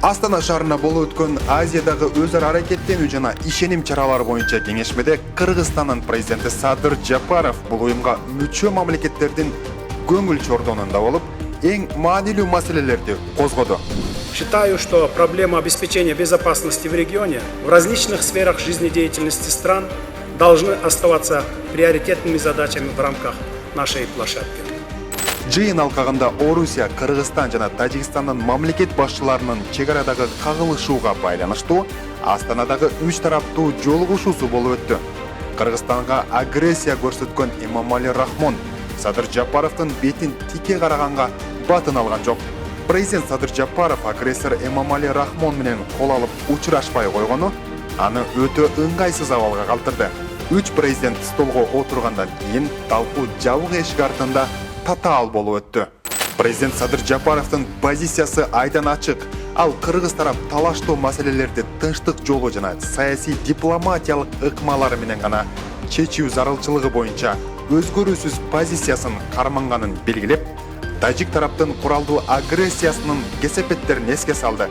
Астана шаарында болуп өткөн Азиядагы өз ара аракеттенүү жана ишеним чаралары боюнча кеңешмеде Кыргызстандын президенти Садыр Жапаров бул уюмга мүчө мамлекеттердин көңүл чордонунда болуп, эң маанилүү маселелерди козгоду. Считаю, что проблема обеспечения безопасности в регионе в различных сферах жизнедеятельности стран должны оставаться приоритетными задачами в рамках нашей площадки. Жыйын алкагында Орусия, Кыргызстан жана Тажикстандын мамлекет башчыларынын чек арадагы кагылышууга байланыштуу Астанадагы 3 тараптуу жолугушуусу болуп өттү. Кыргызстанга агрессия көрсөткөн Эмомали Рахмон Садыр Жапаровдун бетин тике караганга батын алган жок. Президент Садыр Жапаров агрессор Эмомали Рахмон менен кол алып учурашпай койгону аны өтө ыңгайсыз абалга калтырды. 3 президент столго отургандан кийин талкуу жабык эшик артында татаал болуп өттү. Президент Садыр Жапаровдун позициясы айдан ачык. Ал кыргыз тарап талаштуу маселелерди тынчтык жолу жана саясий дипломатиялык ыкмалары менен гана чечүү зарылчылыгы боюнча өзгөрүүсүз позициясын карманганын белгилеп, тажик тараптын куралдуу агрессиясынын кесепеттерин эске салды.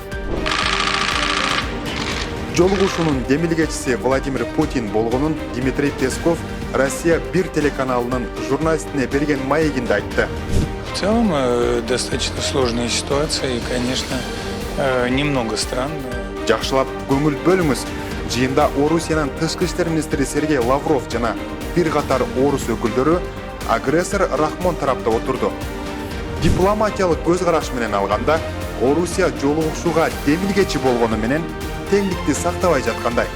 Жолугушуунун демилгечиси Владимир Путин болгонун Дмитрий Песков Россия 1 телеканалынын журналистине берген маегинде айтты. В целом достаточно сложная ситуация и, конечно, немного стран. Жакшылап көңүл бөлүңүз. Жыйында Орусиянын тышкы иштер министри Сергей Лавров жана бир катар орус өкүлдөрү агрессор Рахмон тарапта отурду. Дипломатиялык көз караш менен алганда, Орусия жолугушууга демилгечи болгону менен теңдикти сактабай жаткандай.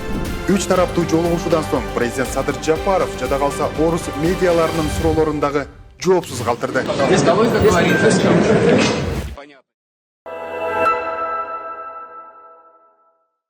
3 тараптуу жолугушуудан соң президент Садыр Жапаров жада калса орус медиаларынын суроолорундагы жоопсуз калтырды.